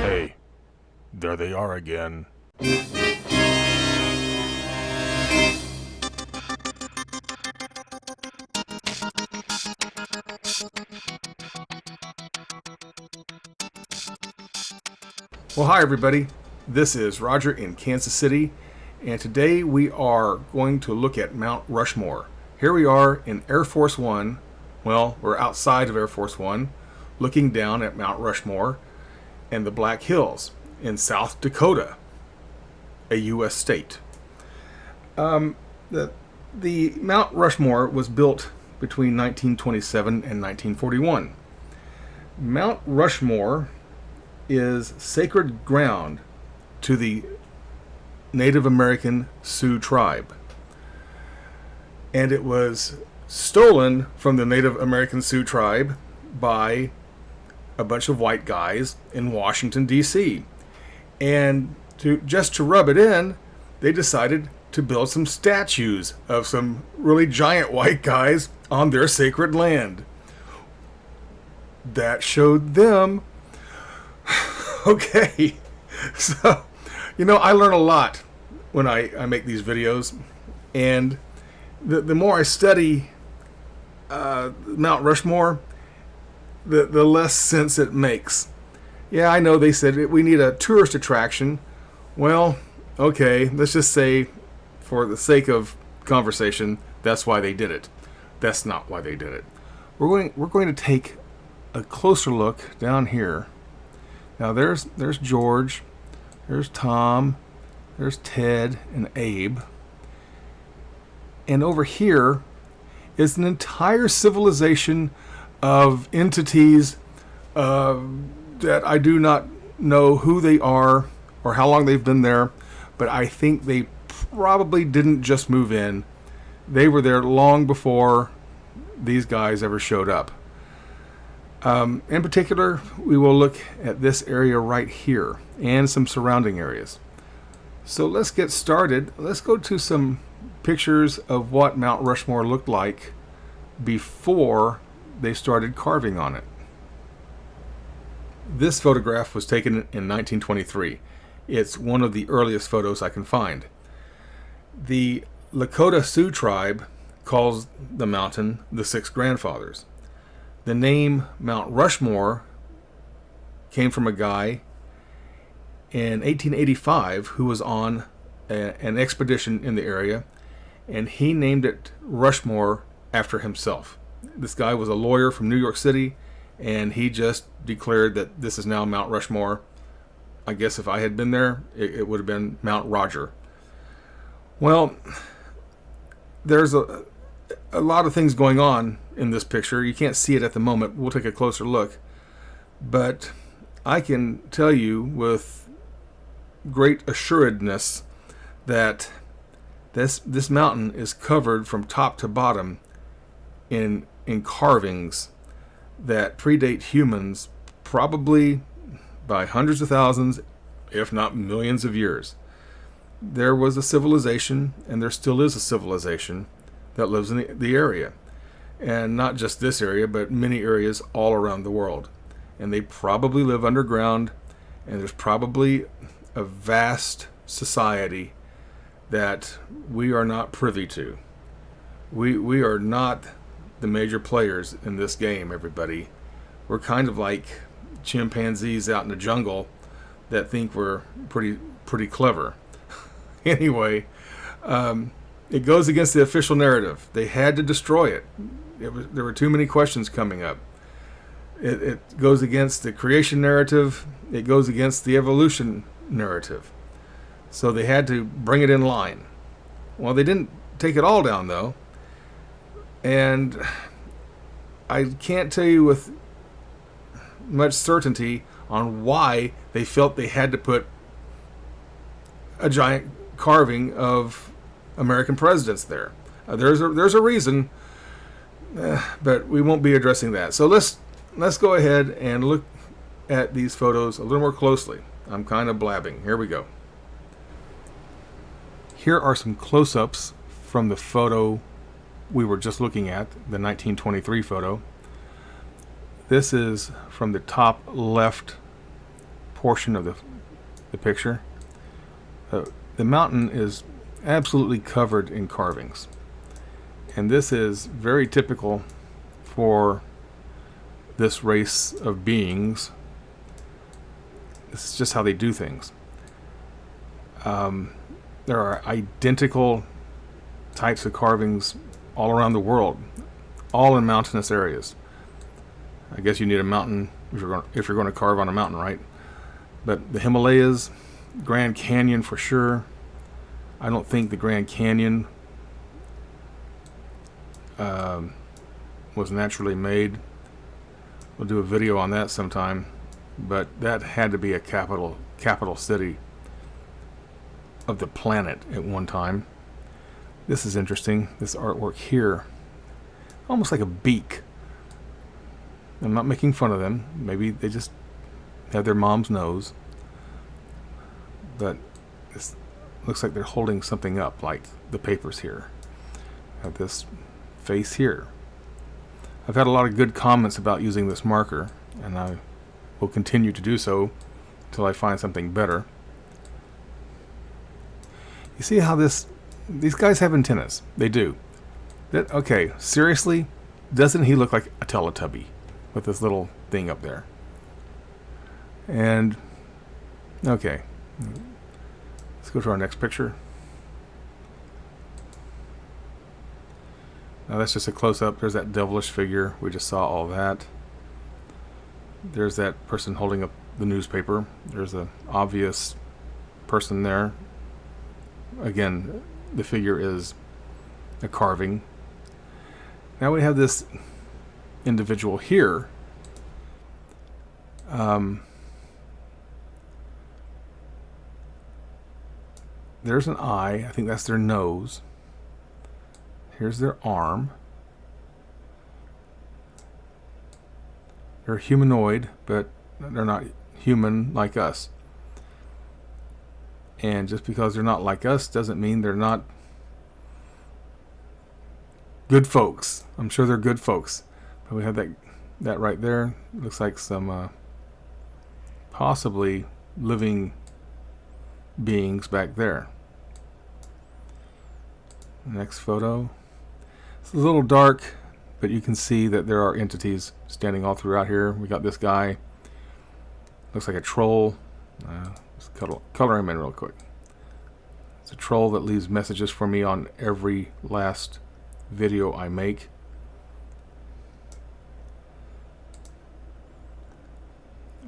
Hey, there they are again. Well, hi everybody. This is Roger in Kansas City, and today we are going to look at Mount Rushmore. Here we are in Air Force One. Well, we're outside of Air Force One, looking down at Mount Rushmore and the Black Hills in South Dakota, a U.S. state. The Mount Rushmore was built between 1927 and 1941. Mount Rushmore is sacred ground to the Native American Sioux tribe. And it was stolen from the Native American Sioux tribe by a bunch of white guys in Washington, D.C. And just to rub it in, they decided to build some statues of some really giant white guys on their sacred land. That showed them. Okay, so, I learn a lot when I make these videos, and the more I study Mount Rushmore, the less sense it makes. Yeah, I know they said we need a tourist attraction. Well, okay, let's just say, for the sake of conversation, that's why they did it. That's not why they did it. We're going to take a closer look down here. Now there's George, there's Tom, there's Ted and Abe. And over here is an entire civilization of entities that I do not know who they are or how long they've been there, but I think they probably didn't just move in. They were there long before these guys ever showed up. In particular, we will look at this area right here and some surrounding areas. So let's get started. Let's go to some pictures of what Mount Rushmore looked like before they started carving on it. This photograph was taken in 1923. It's one of the earliest photos I can find. The Lakota Sioux tribe calls the mountain the Six Grandfathers. The name Mount Rushmore came from a guy in 1885 who was on an expedition in the area, and he named it Rushmore after himself. This guy was a lawyer from New York City, and he just declared that this is now Mount Rushmore. I guess if I had been there, it would have been Mount Roger. Well, there's a lot of things going on in this picture. You can't see it at the moment. We'll take a closer look. But I can tell you with great assuredness that this mountain is covered from top to bottom in carvings that predate humans probably by hundreds of thousands, if not millions of years. There was a civilization, and there still is a civilization, that lives in the area. And not just this area, but many areas all around the world. And they probably live underground, and there's probably a vast society that we are not privy to. We are not the major players in this game, everybody. We're kind of like chimpanzees out in the jungle that think we're pretty clever. Anyway, it goes against the official narrative. They had to destroy it. There were too many questions coming up. It goes against the creation narrative. It goes against the evolution narrative. So they had to bring it in line. Well, they didn't take it all down, though. And I can't tell you with much certainty on why they felt they had to put a giant carving of American presidents there. There's a reason, but we won't be addressing that. So let's go ahead and look at these photos a little more closely. I'm kind of blabbing. Here we go. Here are some close-ups from the photo we were just looking at, the 1923 photo. This is from the top left portion of the picture. The mountain is absolutely covered in carvings. And this is very typical for this race of beings. This is just how they do things. There are identical types of carvings all around the world, all in mountainous areas. I guess you need a mountain if you're going to carve on a mountain, right? But the Himalayas, Grand Canyon for sure. I don't think the Grand Canyon was naturally made. We'll do a video on that sometime. But that had to be a capital city of the planet at one time. This is interesting. This artwork here, almost like a beak. I'm not making fun of them. Maybe they just have their mom's nose. But this looks like they're holding something up, like the papers here. Have this face here. I've had a lot of good comments about using this marker, and I will continue to do so until I find something better. You see how these guys have antennas? They do. Okay, seriously? Doesn't he look like a Teletubby with this little thing up there? And, okay. Let's go to our next picture. Now that's just a close-up. There's that devilish figure. We just saw all that. There's that person holding up the newspaper. There's an obvious person there. Again, the figure is a carving. Now we have this individual here. There's an eye. I think that's their nose. Here's their arm. They're humanoid, but they're not human like us. And just because they're not like us doesn't mean they're not good folks. I'm sure they're good folks. But we have that right there. Looks like some possibly living beings back there. Next photo. It's a little dark, but you can see that there are entities standing all throughout here. We got this guy. Looks like a troll. Let's color him in real quick. It's a troll that leaves messages for me on every last video I make.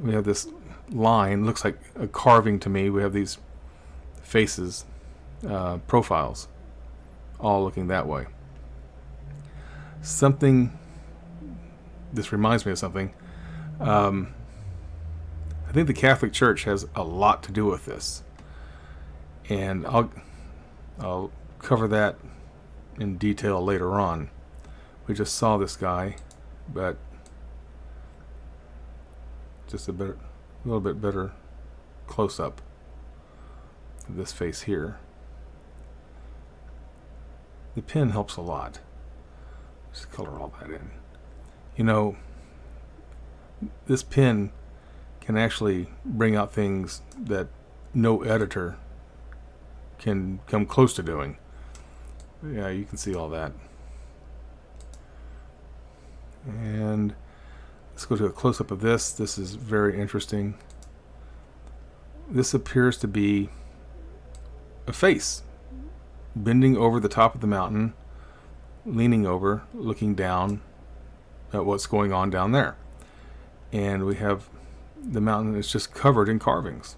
We have this line. Looks like a carving to me. We have these faces, profiles, all looking that way. This reminds me of something. I think the Catholic Church has a lot to do with this, and I'll cover that in detail later on. We just saw this guy, but just a little bit better close up of this face here. The pen helps a lot. Just color all that in. You know, this pen can actually bring out things that no editor can come close to doing. Yeah, you can see all that. And let's go to a close-up of this. This is very interesting. This appears to be a face bending over the top of the mountain, leaning over, looking down at what's going on down there. And we have the mountain is just covered in carvings.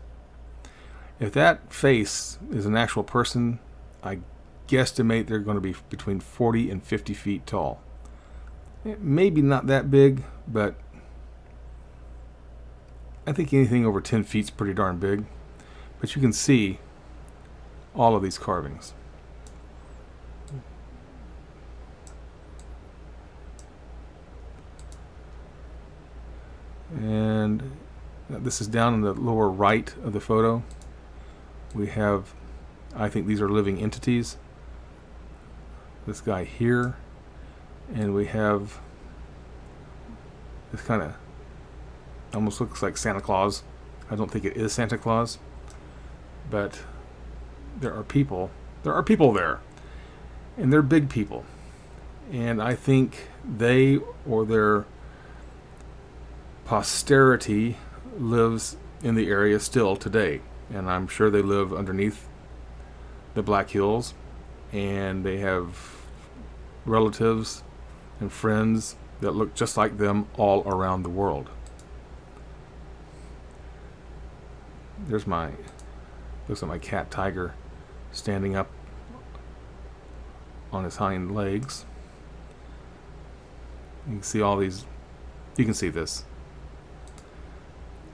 If that face is an actual person, I guesstimate they're going to be between 40 and 50 feet tall. Maybe not that big, but I think anything over 10 feet is pretty darn big. But you can see all of these carvings. And this is down in the lower right of the photo. We have, I think these are living entities. This guy here. And we have this kind of almost looks like Santa Claus I don't think it is Santa Claus, but there are people. There are people there, and they're big people. And I think they or their posterity lives in the area still today. And I'm sure they live underneath the Black Hills, and they have relatives and friends that look just like them all around the world. Looks like my cat Tiger standing up on his hind legs. You can see all these, you can see this.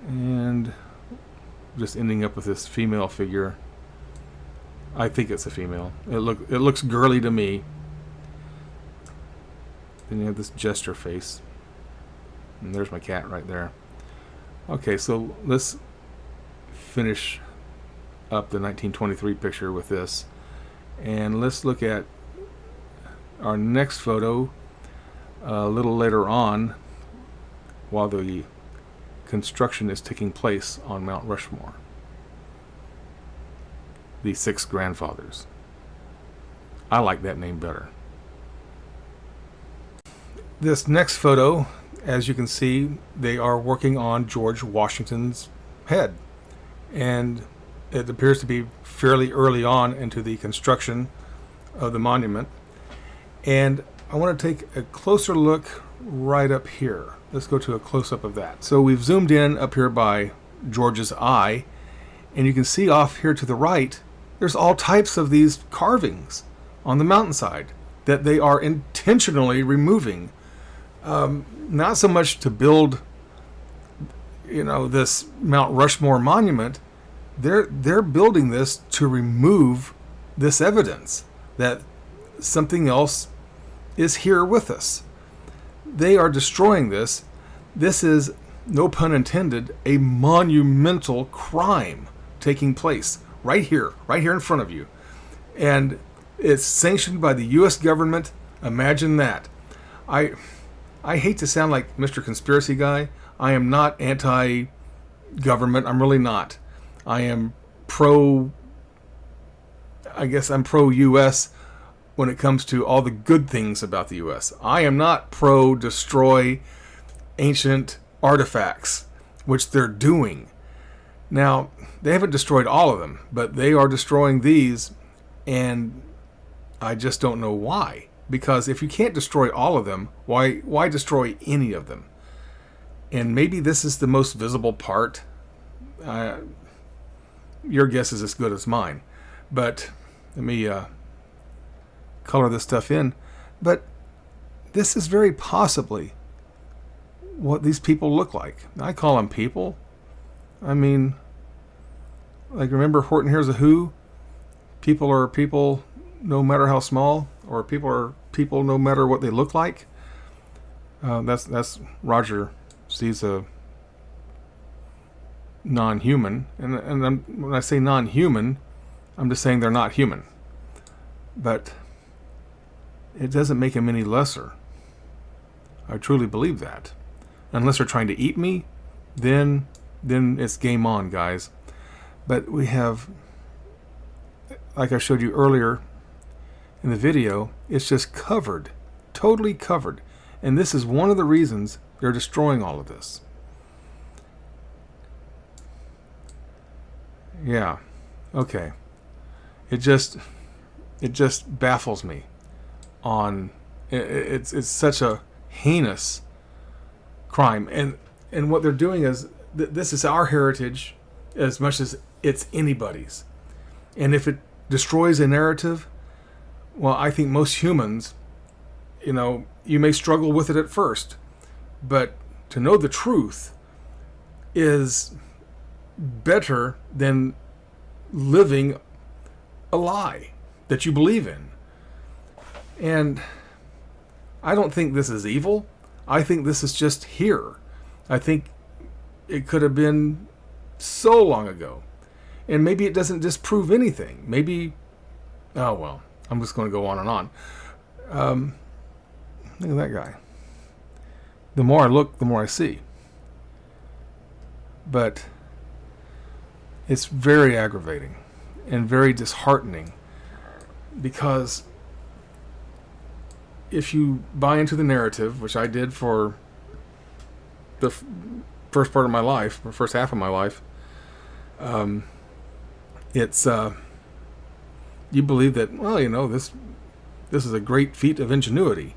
And just ending up with this female figure. I think it's a female. It looks girly to me. Then you have this jester face. And there's my cat right there. Okay, so let's finish up the 1923 picture with this. And let's look at our next photo a little later on while the construction is taking place on Mount Rushmore. The Six Grandfathers. I like that name better. This next photo, as you can see, they are working on George Washington's head. And it appears to be fairly early on into the construction of the monument. And I want to take a closer look right up here. Let's go to a close-up of that. So we've zoomed in up here by George's eye, and you can see off here to the right, there's all types of these carvings on the mountainside that they are intentionally removing. Not so much to build, this Mount Rushmore monument. They're building this to remove this evidence that something else is here with us. They are destroying this. This is, no pun intended, a monumental crime taking place right here in front of you. And it's sanctioned by the U.S. government. Imagine that. I hate to sound like Mr. Conspiracy Guy. I am not anti-government. I'm really not. I am I'm pro-U.S. when it comes to all the good things about the U.S. I am not pro-destroy ancient artifacts, which they're doing. Now, they haven't destroyed all of them, but they are destroying these, and I just don't know why. Because if you can't destroy all of them, why destroy any of them? And maybe this is the most visible part. Your guess is as good as mine. But let me color this stuff in. But this is very possibly what these people look like. I call them people. I mean, like, remember Horton Hears a Who? People are people no matter how small, or people are people no matter what they look like. That's Roger sees a non-human, and when I say non-human, I'm just saying they're not human. But it doesn't make them any lesser. I truly believe that. Unless they're trying to eat me, then it's game on, guys. But we have, like I showed you earlier in the video, it's just covered, totally covered. And this is one of the reasons they're destroying all of this. Yeah, okay. It just baffles me. It's such a heinous crime, and what they're doing is this is our heritage as much as it's anybody's. And if it destroys a narrative, well, I think most humans, you may struggle with it at first, but to know the truth is better than living a lie that you believe in. And I don't think this is evil. I think this is just here. I think it could have been so long ago. And maybe it doesn't disprove anything. Maybe, oh well, I'm just going to go on and on. Look at that guy. The more I look, the more I see. But It's very aggravating and very disheartening, because if you buy into the narrative, which I did for the first part of my life, or first half of my life, it's you believe that, well, this is a great feat of ingenuity,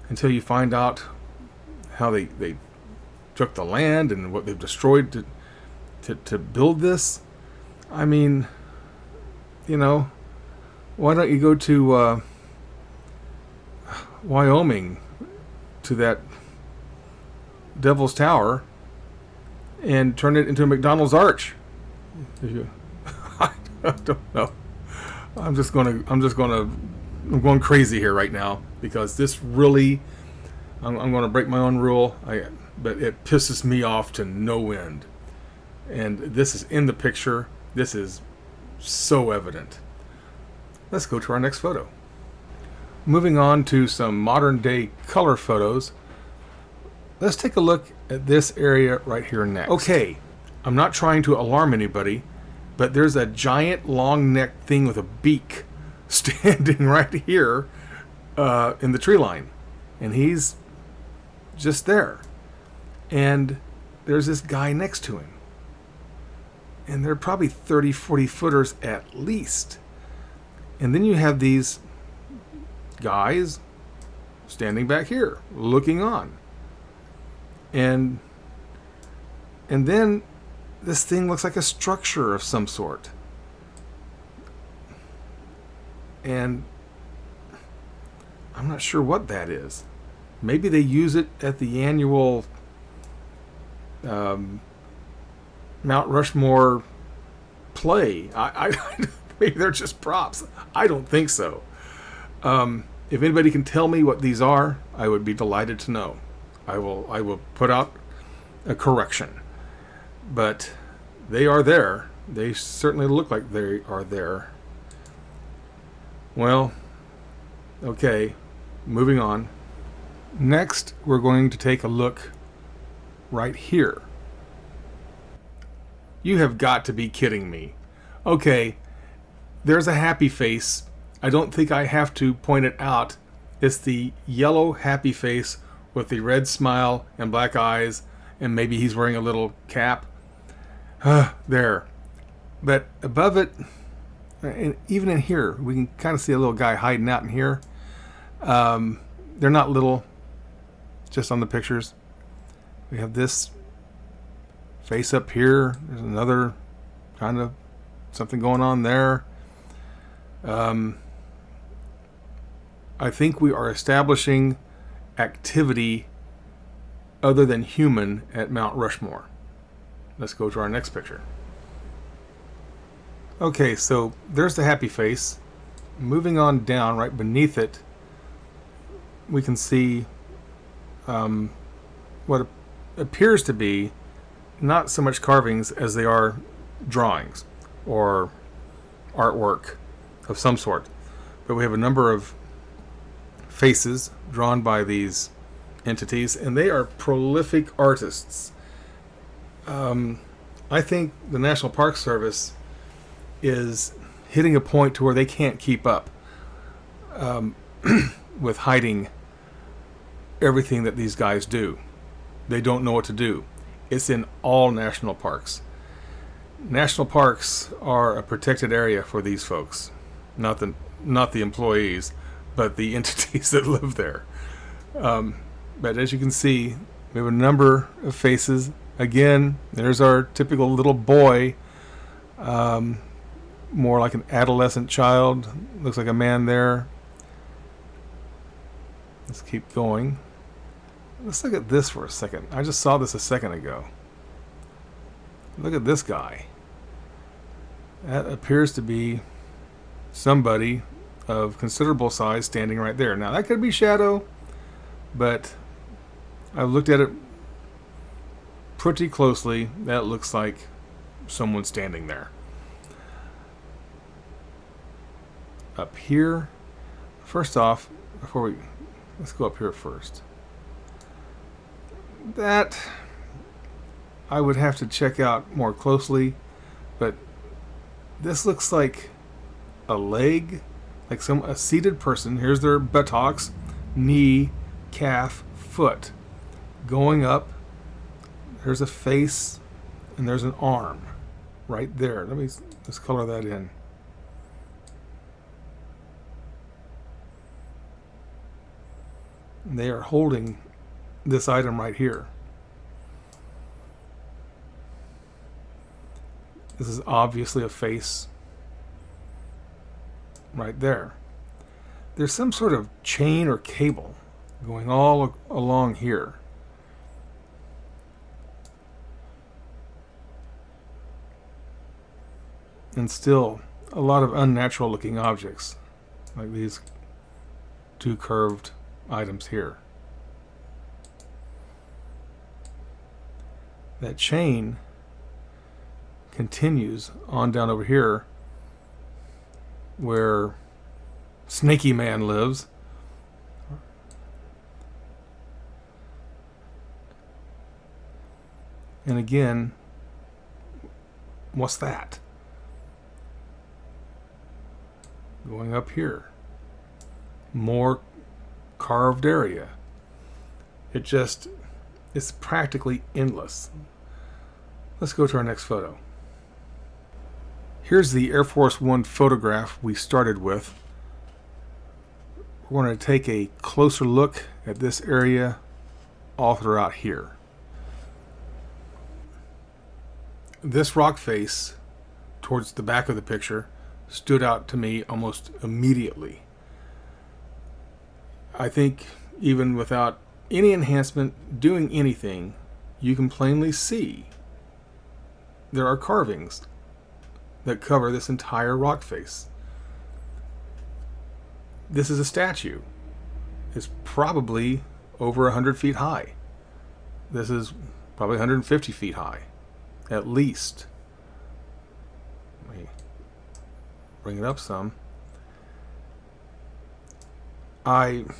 until you find out how they took the land and what they've destroyed to build this. I mean, why don't you go to Wyoming, to that Devil's Tower, and turn it into a McDonald's arch? I don't know. I'm going crazy here right now, because this really, I'm going to break my own rule. But it pisses me off to no end. And this is in the picture. This is so evident. Let's go to our next photo. Moving on to some modern day color photos. Let's take a look at this area right here next. Okay, I'm not trying to alarm anybody, but there's a giant long neck thing with a beak standing right here in the tree line. And he's just there. And there's this guy next to him. And they're probably 30, 40 footers at least. And then you have these guys standing back here, looking on. And then this thing looks like a structure of some sort. And I'm not sure what that is. Maybe they use it at the annual Mount Rushmore play. Maybe they're just props. I don't think so. If anybody can tell me what these are, I would be delighted to know. I will put out a correction. But they are there. They certainly look like they are there. Well, okay, moving on. Next, we're going to take a look right here. You have got to be kidding me. Okay, there's a happy face. I don't think I have to point it out. It's the yellow happy face with the red smile and black eyes, and maybe he's wearing a little cap. There. But above it, and even in here, we can kind of see a little guy hiding out in here. They're not little, just on the pictures. We have this face up here. There's another kind of something going on there. I think we are establishing activity other than human at Mount Rushmore. Let's go to our next picture. Okay, so there's the happy face. Moving on down, right beneath it, we can see what appears to be not so much carvings as they are drawings or artwork of some sort. But we have a number of faces drawn by these entities, and they are prolific artists. I think the National Park Service is hitting a point to where they can't keep up with hiding everything that these guys do. They don't know what to do. It's in all national parks. National parks are a protected area for these folks, not the employees, but the entities that live there. But as you can see, we have a number of faces. Again, there's our typical little boy, more like an adolescent child. Looks like a man there. Let's keep going. Let's look at this for a second. I just saw this a second ago. Look at this guy. That appears to be somebody of considerable size standing right there. Now, that could be shadow, but I've looked at it pretty closely. That looks like someone standing there. Up here, first off, let's go up here first. That I would have to check out more closely, but This looks like a leg, like a seated person. Here's their buttocks, knee, calf, foot, going up. There's a face, and there's an arm right there. Let's color that in. They are holding this item right here. This is obviously a face right there. There's some sort of chain or cable going all along here. And still a lot of unnatural looking objects, like these two curved items here. That chain continues on down over here where Snaky Man lives. And again, what's that? Going up here. More carved area. It's practically endless. Let's go to our next photo. Here's the Air Force One photograph we started with. We're going to take a closer look at this area all throughout here. This rock face towards the back of the picture stood out to me almost immediately. I think even without any enhancement doing anything, you can plainly see there are carvings that cover this entire rock face. This is a statue. It's probably over 100 feet high. This is probably 150 feet high, at least. Let me bring it up some. I'm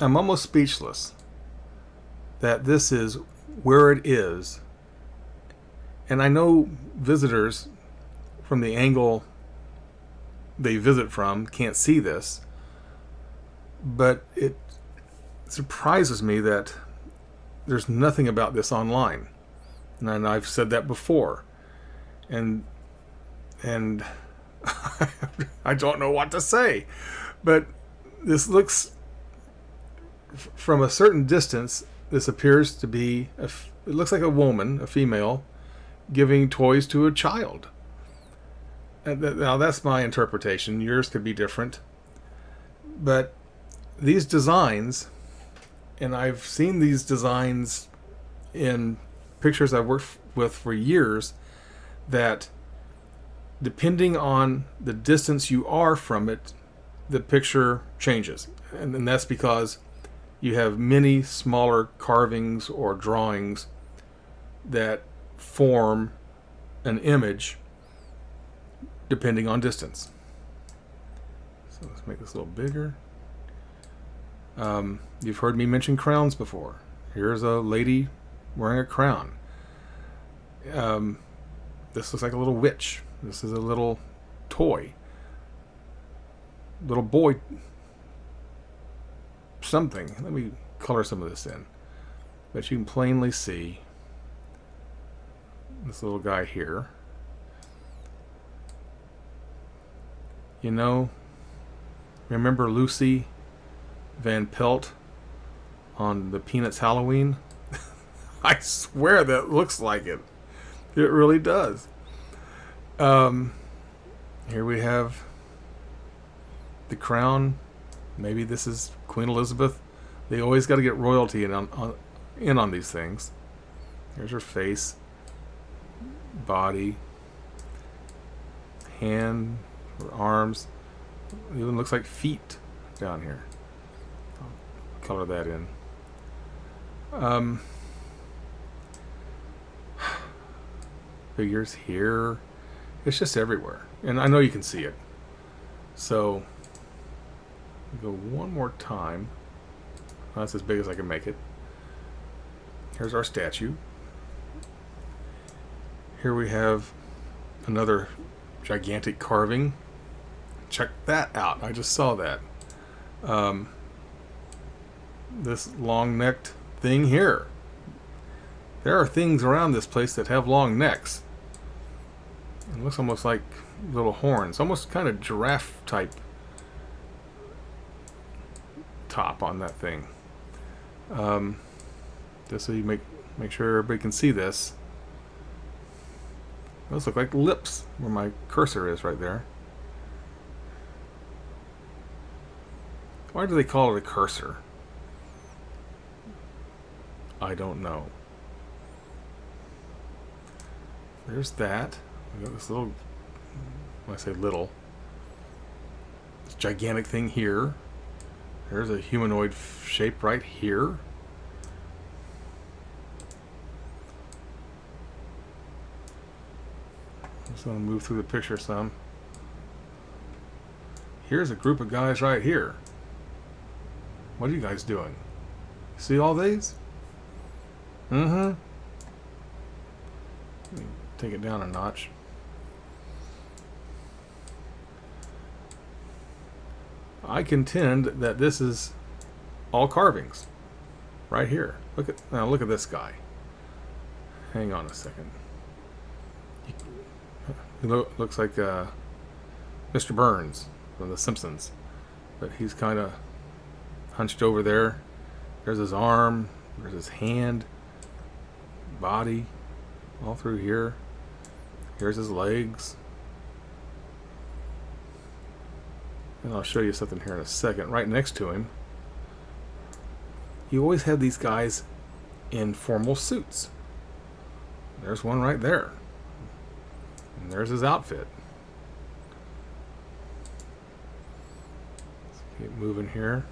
almost speechless that this is where it is. And I know visitors from the angle they visit from can't see this, but it surprises me that there's nothing about this online. And I've said that before. And I don't know what to say. But this looks, from a certain distance, this appears to be, it looks like a woman, a female, giving toys to a child. Now that's my interpretation. Yours could be different. But these designs, and I've seen these designs in pictures I've worked with for years, that depending on the distance you are from it, the picture changes. And that's because you have many smaller carvings or drawings that form an image depending on distance. So let's make this a little bigger. You've heard me mention crowns before. Here's a lady wearing a crown. This looks like a little witch. This is a little toy. Little boy something. Let me color some of this in. But you can plainly see this little guy here. You know, remember Lucy Van Pelt on the Peanuts Halloween? I swear that looks like it. It really does. Here we have the crown. Maybe this is Queen Elizabeth. They always got to get royalty in on these things. Here's her face, body, hand, her arms. It even looks like feet down here. I'll color that in. Figures here. It's just everywhere. And I know you can see it. So, go one more time. That's as big as I can make it. Here's our statue. Here we have another gigantic carving. Check that out. I just saw that. This long-necked thing here. There are things around this place that have long necks. It looks almost like little horns. Almost kind of giraffe type top on that thing. Just so you make sure everybody can see this. Those look like lips where my cursor is right there. Why do they call it a cursor? I don't know. There's that. We got this little, when I say little, this gigantic thing here. There's a humanoid shape right here. I'm just going to move through the picture some. Here's a group of guys right here. What are you guys doing? See all these? Mm-hmm. Take it down a notch. I contend that this is all carvings. Right here. Look at this guy. Hang on a second. He looks like Mr. Burns from The Simpsons. But he's kind of hunched over there. There's his arm. There's his hand. Body. All through here. Here's his legs. And I'll show you something here in a second. Right next to him, you always have these guys in formal suits. There's one right there. And there's his outfit. Let's keep moving here.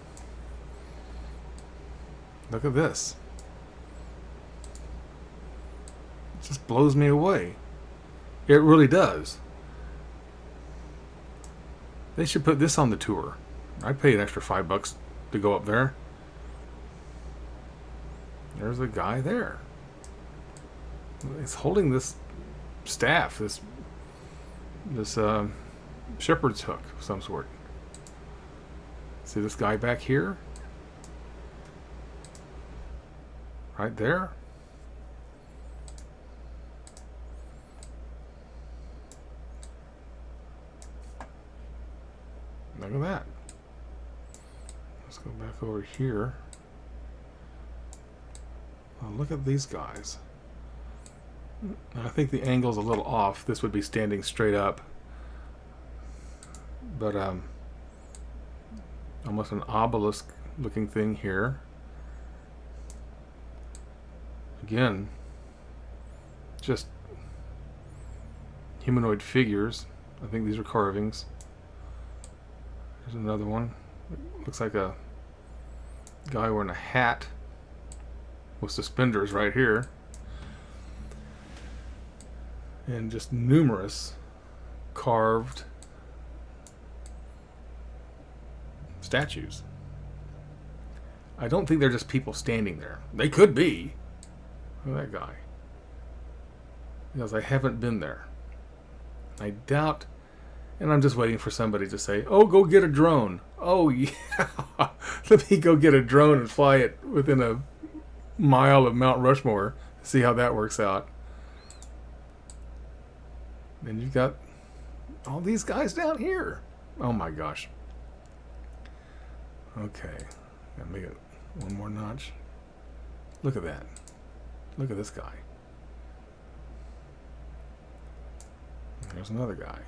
Look at this. It just blows me away. It really does. They should put this on the tour. I'd pay an extra $5 to go up there. There's a guy there. He's holding this staff, this shepherd's hook of some sort. See this guy back here? Right there. Look at that. Let's go back over here. Oh, look at these guys. I think the angle's a little off. This would be standing straight up. But almost an obelisk looking thing here. Again, just humanoid figures. I think these are carvings. There's another one. It looks like a guy wearing a hat with suspenders right here. And just numerous carved statues. I don't think they're just people standing there. They could be. Look at that guy. Because I haven't been there. I doubt, and I'm just waiting for somebody to say, oh, go get a drone. Oh, yeah. Let me go get a drone and fly it within a mile of Mount Rushmore. See how that works out. And you've got all these guys down here. Oh my gosh. Okay. Gotta make it one more notch. Look at that. Look at this guy. There's another guy.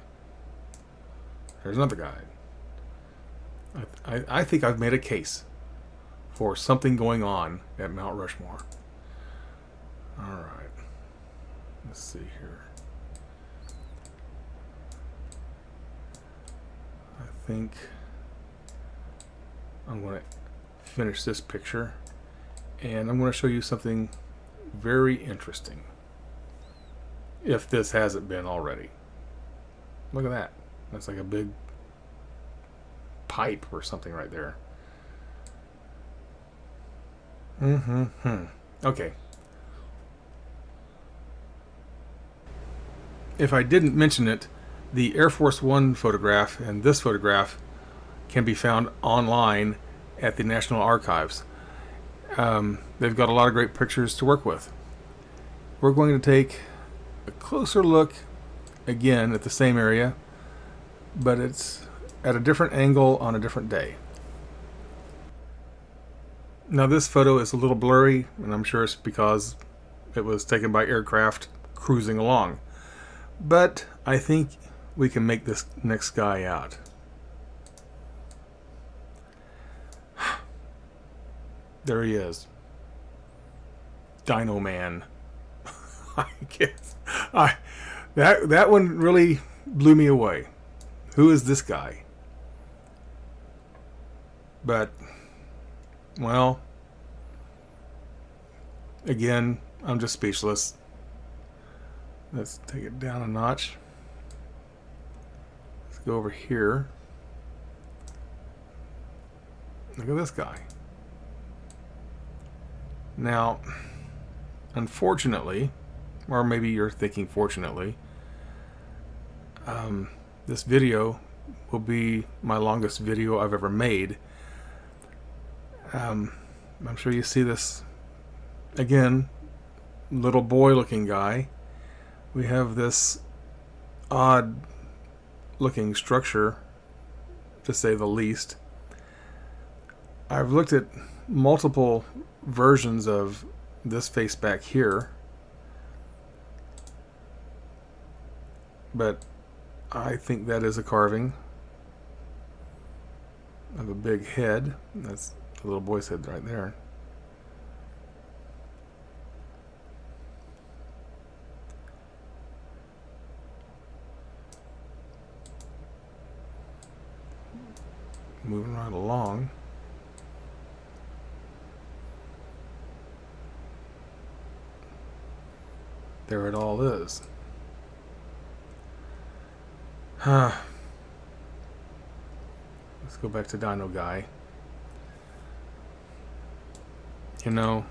There's another guy. I think I've made a case for something going on at Mount Rushmore. Alright. Let's see here. I think I'm going to finish this picture, and I'm going to show you something very interesting, if this hasn't been already. Look at that. That's like a big pipe or something right there. Okay. if I didn't mention it, the Air Force One photograph and this photograph can be found online at the National Archives. They've got a lot of great pictures to work with. We're going to take a closer look again at the same area, but it's at a different angle on a different day. Now this photo is a little blurry, and I'm sure it's because it was taken by aircraft cruising along. But I think we can make this next guy out. There he is. Dino Man. I guess. That one really blew me away. Who is this guy? But, well, again, I'm just speechless. Let's take it down a notch. Let's go over here. Look at this guy. Now, unfortunately, or maybe you're thinking fortunately, this video will be my longest video I've ever made. I'm sure you see this again, little boy looking guy. We have this odd looking structure, to say the least. I've looked at multiple versions of this face back here, but I think that is a carving of a big head. That's the little boy's head right there. Moving right along. There it all is. Let's go back to Dino Guy. You know,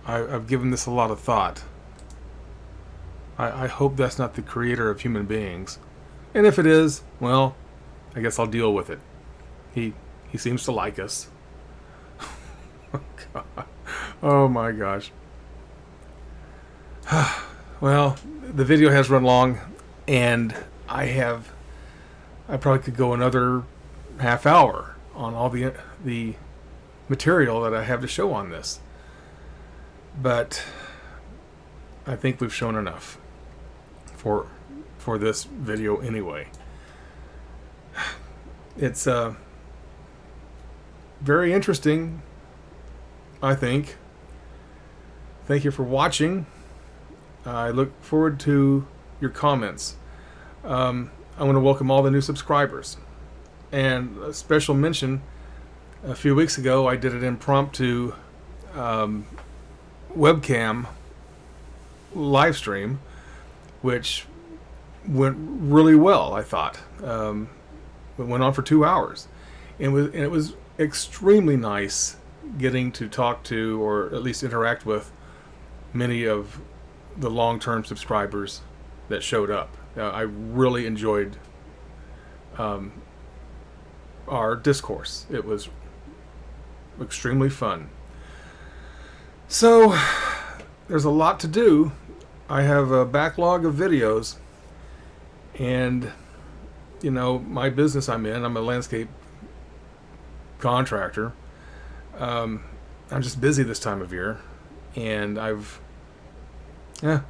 I've given this a lot of thought. I hope that's not the creator of human beings. And if it is, well, I guess I'll deal with it. He seems to like us. Oh, God. Oh my gosh. Well, the video has run long, and I probably could go another half hour on all the material that I have to show on this. But I think we've shown enough for this video anyway. It's very interesting, I think. Thank you for watching. I look forward to your comments. I want to welcome all the new subscribers. And a special mention, a few weeks ago I did an impromptu webcam live stream, which went really well, I thought. It went on for 2 hours. And it was extremely nice getting to talk to, or at least interact with, many of the long-term subscribers that showed up. I really enjoyed our discourse. It was extremely fun. So there's a lot to do. I have a backlog of videos, and you know, my business I'm a landscape contractor. I'm just busy this time of year, and I'm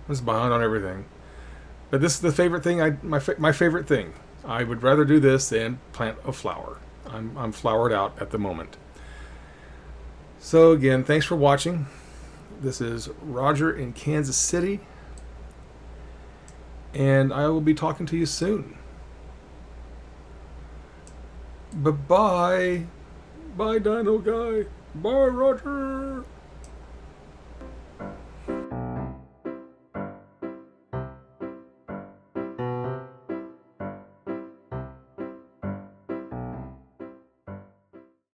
just behind on everything. But this is the favorite thing. My favorite thing. I would rather do this than plant a flower. I'm flowered out at the moment. So again, thanks for watching. This is Roger in Kansas City, and I will be talking to you soon. Bye-bye. Bye, Dino Guy. Bye, Roger.